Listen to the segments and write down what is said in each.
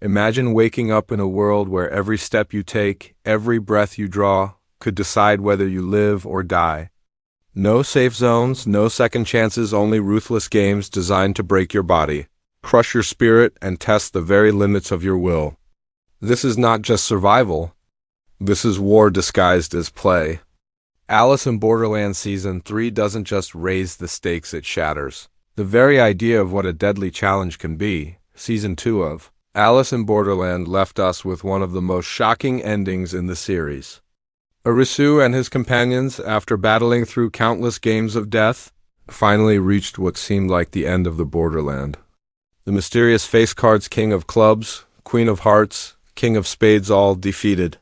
Imagine waking up in a world where every step you take, every breath you draw, could decide whether you live or die. No safe zones, no second chances, only ruthless games designed to break your body, crush your spirit, and test the very limits of your will. This is not just survival. This is war disguised as play. Alice in Borderland Season 3 doesn't just raise the stakes, it shatters the very idea of what a deadly challenge can be. Season 2 of Alice in Borderland left us with one of the most shocking endings in the series. Arisu and his companions, after battling through countless games of death, finally reached what seemed like the end of the Borderland. The mysterious face cards King of Clubs, Queen of Hearts, King of Spades all defeated.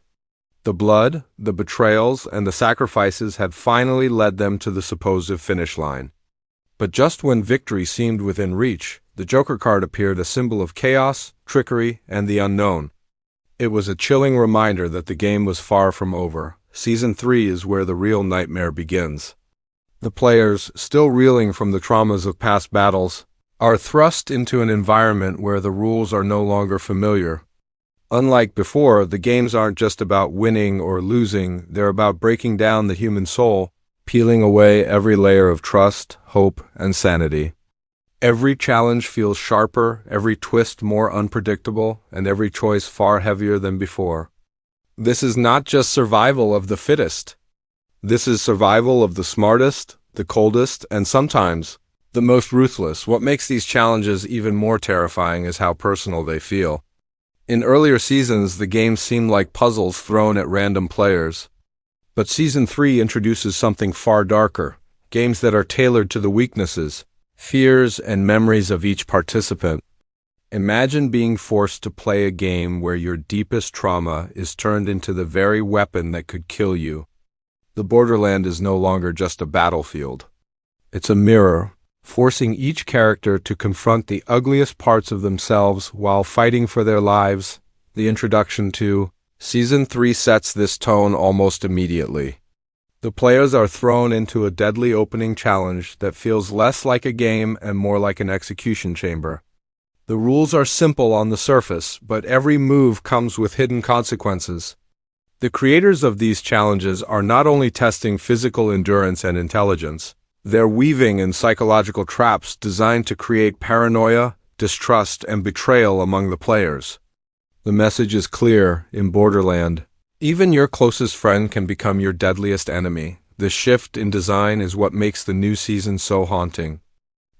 The blood, the betrayals, and the sacrifices had finally led them to the supposed finish line. But just when victory seemed within reach, the Joker card appeared, a symbol of chaos, trickery, and the unknown. It was a chilling reminder that the game was far from over. Season 3 is where the real nightmare begins. The players, still reeling from the traumas of past battles, are thrust into an environment where the rules are no longer familiar. Unlike before, the games aren't just about winning or losing, they're about breaking down the human soul, peeling away every layer of trust, hope, and sanity. Every challenge feels sharper, every twist more unpredictable, and every choice far heavier than before. This is not just survival of the fittest. This is survival of the smartest, the coldest, and sometimes the most ruthless. What makes these challenges even more terrifying is how personal they feel. In earlier seasons, the games seemed like puzzles thrown at random players. But Season 3 introduces something far darker, games that are tailored to the weaknesses, fears, and memories of each participant. Imagine being forced to play a game where your deepest trauma is turned into the very weapon that could kill you. The Borderland is no longer just a battlefield. It's a mirror, forcing each character to confront the ugliest parts of themselves while fighting for their lives. The introduction to Season 3 sets this tone almost immediately. The players are thrown into a deadly opening challenge that feels less like a game and more like an execution chamber. The rules are simple on the surface, but every move comes with hidden consequences. The creators of these challenges are not only testing physical endurance and intelligence, they're weaving in psychological traps designed to create paranoia, distrust, and betrayal among the players. The message is clear in Borderland. Even your closest friend can become your deadliest enemy. The shift in design is what makes the new season so haunting.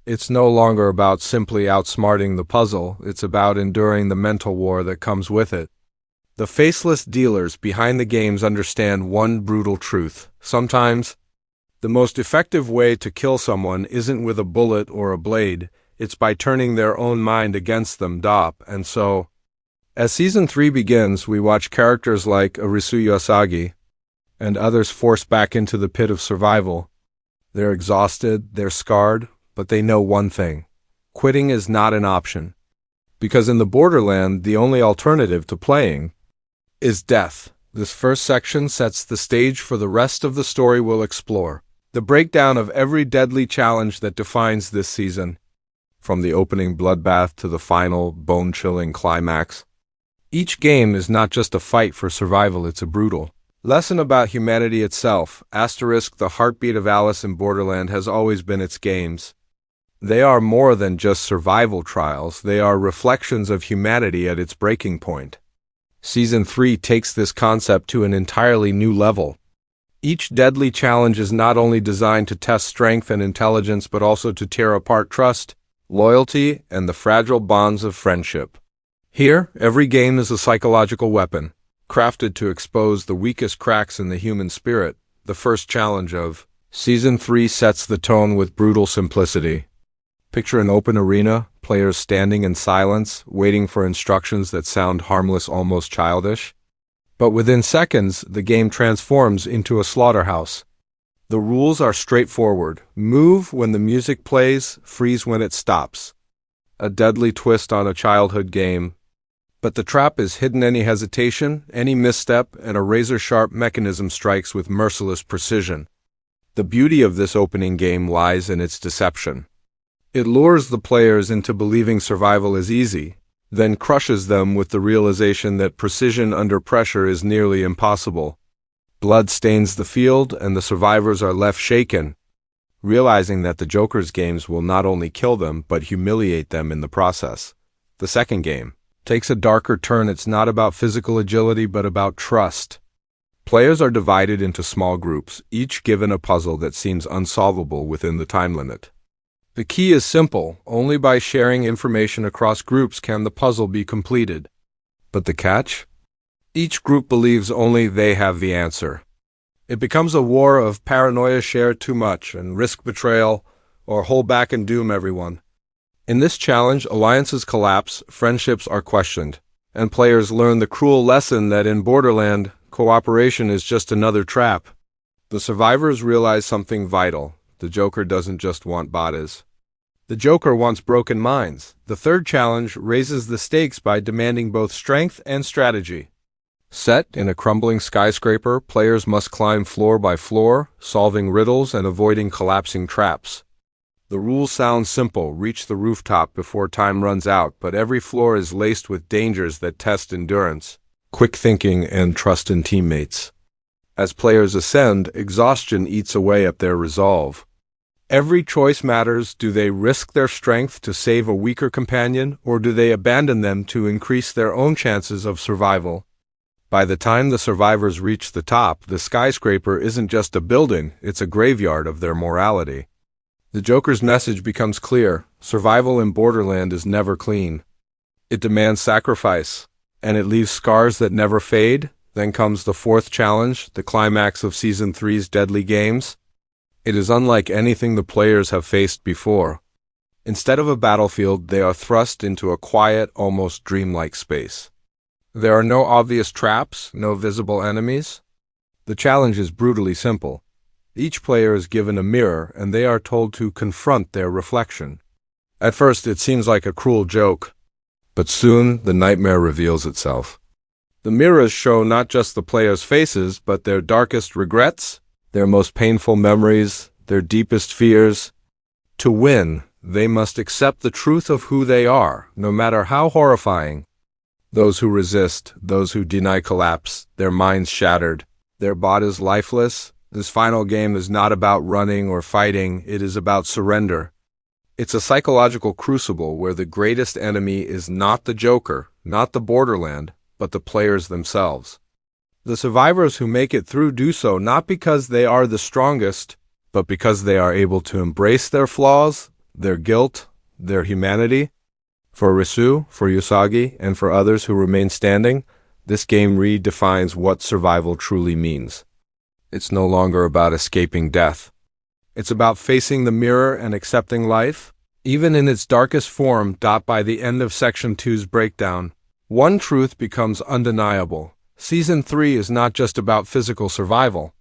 It's no longer about simply outsmarting the puzzle, it's about enduring the mental war that comes with it. The faceless dealers behind the games understand one brutal truth. Sometimes, the most effective way to kill someone isn't with a bullet or a blade, it's by turning their own mind against them. And so, as Season 3 begins, we watch characters like Arisu Yosagi and others forced back into the pit of survival. They're exhausted, they're scarred, but they know one thing. Quitting is not an option. Because in the Borderland, the only alternative to playing is death. This first section sets the stage for the rest of the story we'll explore. The breakdown of every deadly challenge that defines this season, from the opening bloodbath to the final, bone-chilling climax. Each game is not just a fight for survival, it's a brutal lesson about humanity itself. The heartbeat of Alice in Borderland has always been its games. They are more than just survival trials, they are reflections of humanity at its breaking point. Season 3 takes this concept to an entirely new level. Each deadly challenge is not only designed to test strength and intelligence, but also to tear apart trust, loyalty, and the fragile bonds of friendship. Here, every game is a psychological weapon, crafted to expose the weakest cracks in the human spirit. The first challenge of Season 3 sets the tone with brutal simplicity. Picture an open arena, players standing in silence, waiting for instructions that sound harmless, almost childish. But within seconds, the game transforms into a slaughterhouse. The rules are straightforward. Move when the music plays, freeze when it stops. A deadly twist on a childhood game. But the trap is hidden. Any hesitation, any misstep, and a razor-sharp mechanism strikes with merciless precision. The beauty of this opening game lies in its deception. It lures the players into believing survival is easy. then crushes them with the realization that precision under pressure is nearly impossible. Blood stains the field, and the survivors are left shaken, realizing that the Joker's games will not only kill them, but humiliate them in the process. The second game takes a darker turn. It's not about physical agility, but about trust. Players are divided into small groups, each given a puzzle that seems unsolvable within the time limit. The key is simple: only by sharing information across groups can the puzzle be completed. But the catch? Each group believes only they have the answer. It becomes a war of paranoia: share too much and risk betrayal, or hold back and doom everyone. In this challenge, alliances collapse, friendships are questioned, and players learn the cruel lesson that in Borderland, cooperation is just another trap. The survivors realize something vital: the Joker doesn't just want bodies. The Joker wants broken minds. The third challenge raises the stakes by demanding both strength and strategy. Set in a crumbling skyscraper, players must climb floor by floor, solving riddles and avoiding collapsing traps. The rules sound simple: reach the rooftop before time runs out, but every floor is laced with dangers that test endurance, quick thinking, and trust in teammates. As players ascend, exhaustion eats away at their resolve. Every choice matters. Do they risk their strength to save a weaker companion, or do they abandon them to increase their own chances of survival? By the time the survivors reach the top, the skyscraper isn't just a building, it's a graveyard of their morality. The Joker's message becomes clear: survival in Borderland is never clean. It demands sacrifice, and it leaves scars that never fade. Then comes the fourth challenge, the climax of Season 3's deadly games. It is unlike anything the players have faced before. Instead of a battlefield, they are thrust into a quiet, almost dreamlike space. There are no obvious traps, no visible enemies. The challenge is brutally simple. Each player is given a mirror, and they are told to confront their reflection. At first, it seems like a cruel joke, but soon the nightmare reveals itself. The mirrors show not just the players' faces, but their darkest regrets, their most painful memories, their deepest fears. To win, they must accept the truth of who they are, no matter how horrifying. Those who resist, those who deny collapse, their minds shattered, their bodies lifeless. This final game is not about running or fighting, it is about surrender. It's a psychological crucible where the greatest enemy is not the Joker, not the Borderland, but the players themselves. The survivors who make it through do so not because they are the strongest, but because they are able to embrace their flaws, their guilt, their humanity. For Risu, for Usagi, and for others who remain standing, this game redefines what survival truly means. It's no longer about escaping death. It's about facing the mirror and accepting life, even in its darkest form. By the end of Section 2's breakdown, one truth becomes undeniable. Season 3 is not just about physical survival.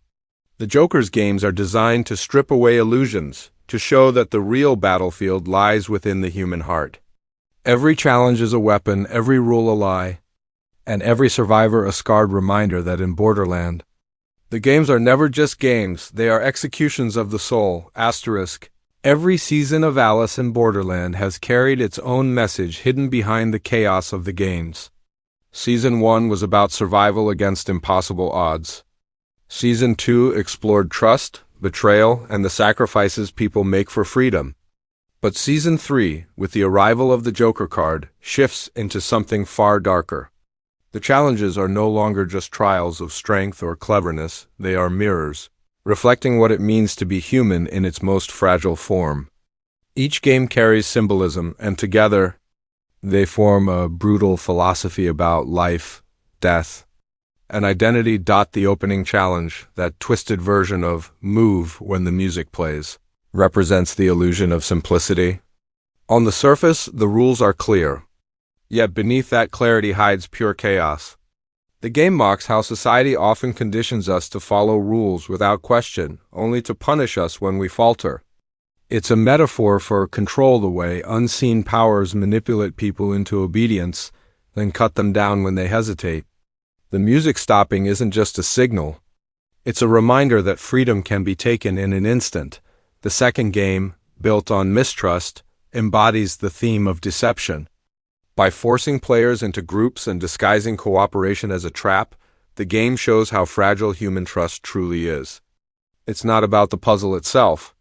The Joker's games are designed to strip away illusions, to show that the real battlefield lies within the human heart. Every challenge is a weapon, every rule a lie, and every survivor a scarred reminder that in Borderland, the games are never just games, they are executions of the soul. Every season of Alice in Borderland has carried its own message hidden behind the chaos of the games. Season 1 was about survival against impossible odds. Season 2 explored trust, betrayal, and the sacrifices people make for freedom. But Season 3, with the arrival of the Joker card, shifts into something far darker. The challenges are no longer just trials of strength or cleverness, they are mirrors, reflecting what it means to be human in its most fragile form. Each game carries symbolism, and together, they form a brutal philosophy about life, death, and identity. The opening challenge, that twisted version of "move when the music plays," represents the illusion of simplicity. On the surface, the rules are clear, yet beneath that clarity hides pure chaos. The game mocks how society often conditions us to follow rules without question, only to punish us when we falter. It's a metaphor for control, the way unseen powers manipulate people into obedience, then cut them down when they hesitate. The music stopping isn't just a signal. It's a reminder that freedom can be taken in an instant. The second game, built on mistrust, embodies the theme of deception. By forcing players into groups and disguising cooperation as a trap, the game shows how fragile human trust truly is. It's not about the puzzle itself.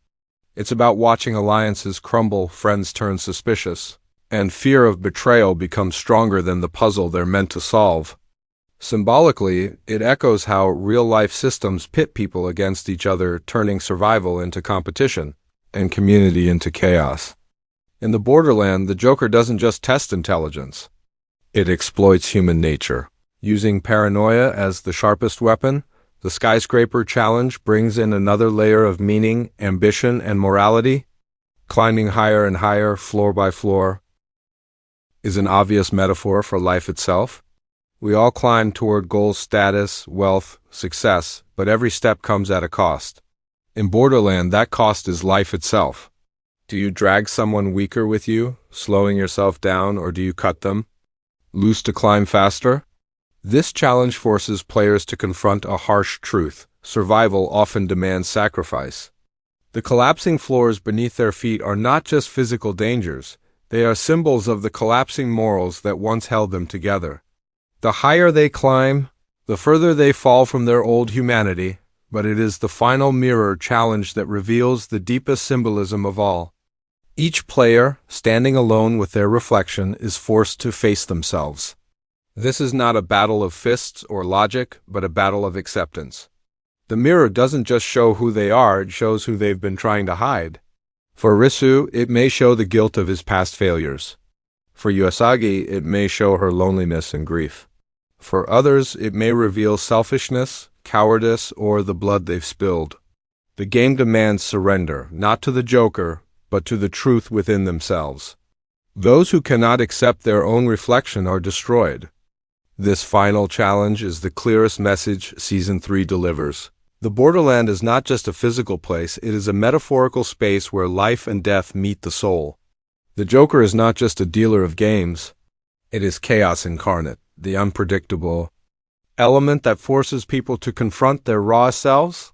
It's about watching alliances crumble, friends turn suspicious, and fear of betrayal becomes stronger than the puzzle they're meant to solve. Symbolically, it echoes how real-life systems pit people against each other, turning survival into competition and community into chaos. In the Borderland, the Joker doesn't just test intelligence. It exploits human nature. Using paranoia as the sharpest weapon, the skyscraper challenge brings in another layer of meaning, ambition, and morality. Climbing higher and higher, floor by floor, is an obvious metaphor for life itself. We all climb toward goals, status, wealth, success, but every step comes at a cost. In Borderland, that cost is life itself. Do you drag someone weaker with you, slowing yourself down, or do you cut them loose to climb faster? This challenge forces players to confront a harsh truth. Survival often demands sacrifice. The collapsing floors beneath their feet are not just physical dangers, they are symbols of the collapsing morals that once held them together. The higher they climb, the further they fall from their old humanity, but it is the final mirror challenge that reveals the deepest symbolism of all. Each player, standing alone with their reflection, is forced to face themselves. This is not a battle of fists or logic, but a battle of acceptance. The mirror doesn't just show who they are, it shows who they've been trying to hide. For Risu, it may show the guilt of his past failures. For Usagi, it may show her loneliness and grief. For others, it may reveal selfishness, cowardice, or the blood they've spilled. The game demands surrender, not to the Joker, but to the truth within themselves. Those who cannot accept their own reflection are destroyed. This final challenge is the clearest message Season 3 delivers. The Borderland is not just a physical place, it is a metaphorical space where life and death meet the soul. The Joker is not just a dealer of games, it is chaos incarnate, the unpredictable element that forces people to confront their raw selves.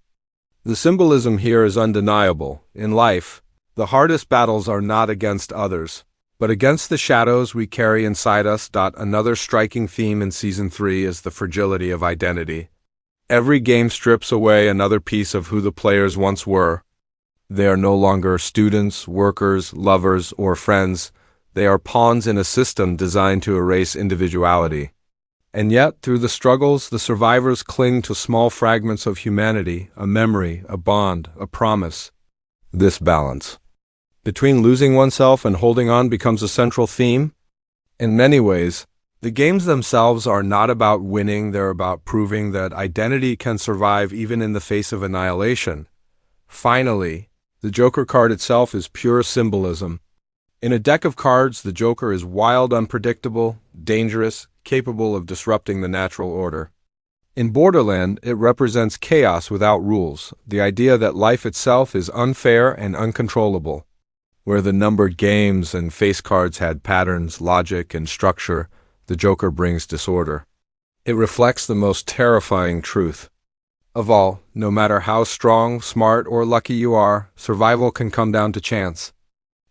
The symbolism here is undeniable. In life, the hardest battles are not against others, but against the shadows we carry inside us. Another striking theme in Season 3 is the fragility of identity. Every game strips away another piece of who the players once were. They are no longer students, workers, lovers, or friends. They are pawns in a system designed to erase individuality. And yet, through the struggles, the survivors cling to small fragments of humanity, a memory, a bond, a promise. This balance between losing oneself and holding on becomes a central theme. In many ways, the games themselves are not about winning, they're about proving that identity can survive even in the face of annihilation. Finally, the Joker card itself is pure symbolism. In a deck of cards, the Joker is wild, unpredictable, dangerous, capable of disrupting the natural order. In Borderland, it represents chaos without rules, the idea that life itself is unfair and uncontrollable. Where the numbered games and face cards had patterns, logic, and structure, the Joker brings disorder. It reflects the most terrifying truth of all. No matter how strong, smart, or lucky you are, survival can come down to chance.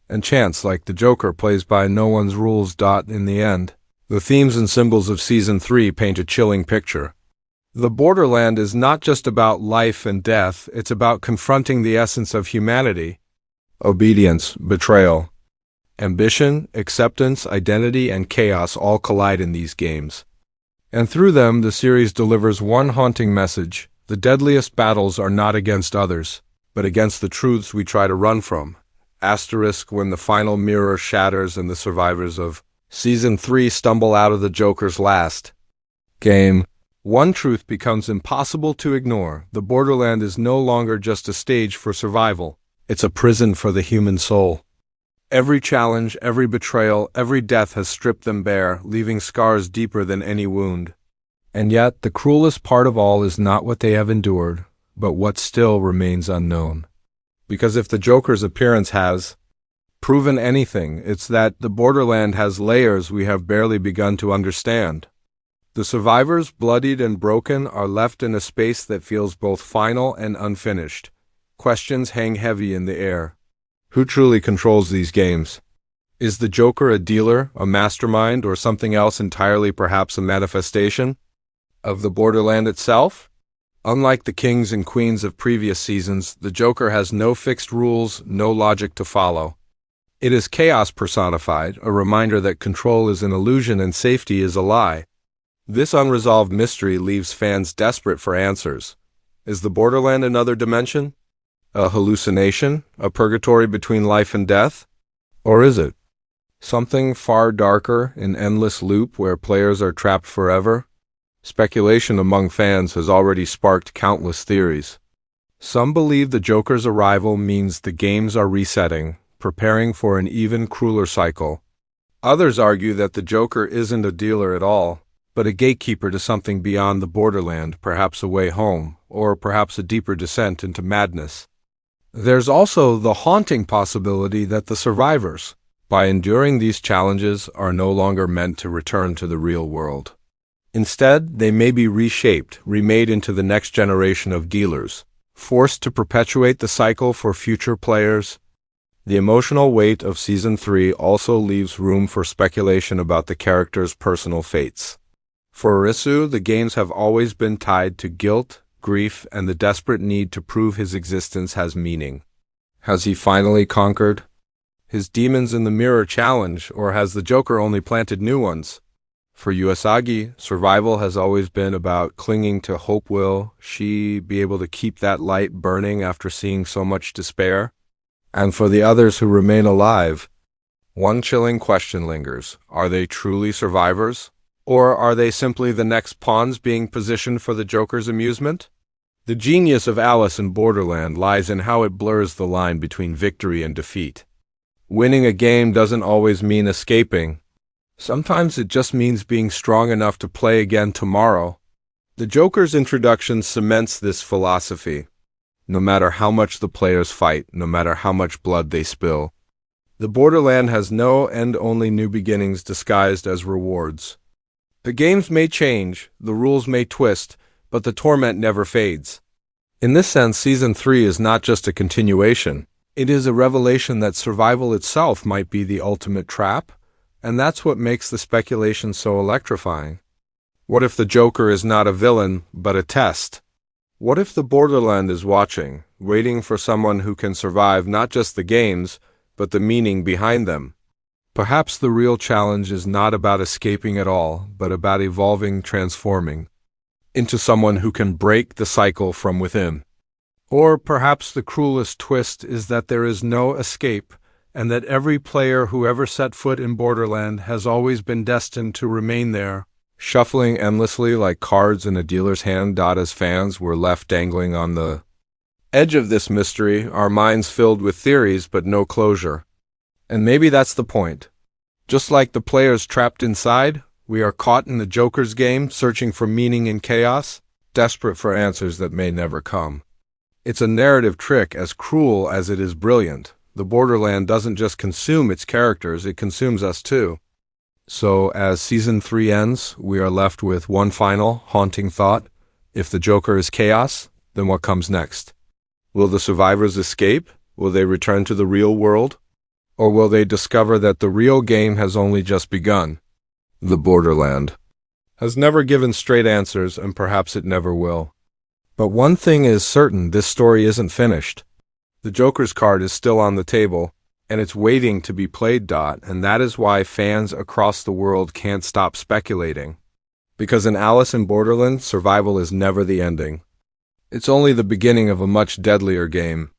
And chance, like the Joker, plays by no one's rules. In the end, the themes and symbols of Season 3 paint a chilling picture. The Borderland is not just about life and death, it's about confronting the essence of humanity. Obedience, betrayal, ambition, acceptance, identity, and chaos all collide in these games. And through them, the series delivers one haunting message: the deadliest battles are not against others, but against the truths we try to run from. Asterisk when the final mirror shatters and the survivors of Season 3 stumble out of the Joker's last game, one truth becomes impossible to ignore. The Borderland is no longer just a stage for survival. It's a prison for the human soul. Every challenge, every betrayal, every death has stripped them bare, leaving scars deeper than any wound. And yet, the cruelest part of all is not what they have endured, but what still remains unknown. Because if the Joker's appearance has proven anything, it's that the Borderland has layers we have barely begun to understand. The survivors, bloodied and broken, are left in a space that feels both final and unfinished. Questions hang heavy in the air. Who truly controls these games? Is the Joker a dealer, a mastermind, or something else entirely, perhaps a manifestation of the Borderland itself? Unlike the kings and queens of previous seasons, the Joker has no fixed rules, no logic to follow. It is chaos personified, a reminder that control is an illusion and safety is a lie. This unresolved mystery leaves fans desperate for answers. Is the Borderland another dimension? A hallucination? A purgatory between life and death? Or is it something far darker, an endless loop where players are trapped forever? Speculation among fans has already sparked countless theories. Some believe the Joker's arrival means the games are resetting, preparing for an even crueler cycle. Others argue that the Joker isn't a dealer at all, but a gatekeeper to something beyond the Borderland, perhaps a way home, or perhaps a deeper descent into madness. There's also the haunting possibility that the survivors, by enduring these challenges, are no longer meant to return to the real world. Instead, they may be reshaped, remade into the next generation of dealers, forced to perpetuate the cycle for future players. The emotional weight of Season 3 also leaves room for speculation about the characters' personal fates. For Arisu, the games have always been tied to guilt, grief, and the desperate need to prove his existence has meaning. Has he finally conquered his demons in the mirror challenge, or has the Joker only planted new ones? For Usagi, survival has always been about clinging to hope. Will she be able to keep that light burning after seeing so much despair? And for the others who remain alive, one chilling question lingers. Are they truly survivors? Or are they simply the next pawns being positioned for the Joker's amusement? The genius of Alice in Borderland lies in how it blurs the line between victory and defeat. Winning a game doesn't always mean escaping. Sometimes it just means being strong enough to play again tomorrow. The Joker's introduction cements this philosophy. No matter how much the players fight, no matter how much blood they spill, the Borderland has no end, only new beginnings disguised as rewards. The games may change, the rules may twist, but the torment never fades. In this sense, Season 3 is not just a continuation. It is a revelation that survival itself might be the ultimate trap, and that's what makes the speculation so electrifying. What if the Joker is not a villain, but a test? What if the Borderland is watching, waiting for someone who can survive not just the games, but the meaning behind them? Perhaps the real challenge is not about escaping at all, but about evolving, transforming into someone who can break the cycle from within. Or perhaps the cruelest twist is that there is no escape, and that every player who ever set foot in Borderland has always been destined to remain there, shuffling endlessly like cards in a dealer's hand. As fans were left dangling on the edge of this mystery, our minds filled with theories but no closure. And maybe that's the point. Just like the players trapped inside, we are caught in the Joker's game, searching for meaning in chaos, desperate for answers that may never come. It's a narrative trick as cruel as it is brilliant. The Borderland doesn't just consume its characters, it consumes us too. So as Season 3 ends, we are left with one final, haunting thought. If the Joker is chaos, then what comes next? Will the survivors escape? Will they return to the real world? Or will they discover that the real game has only just begun? The Borderland has never given straight answers, and perhaps it never will. But one thing is certain, this story isn't finished. The Joker's card is still on the table, and it's waiting to be played. And that is why fans across the world can't stop speculating. Because in Alice in Borderland, survival is never the ending. It's only the beginning of a much deadlier game.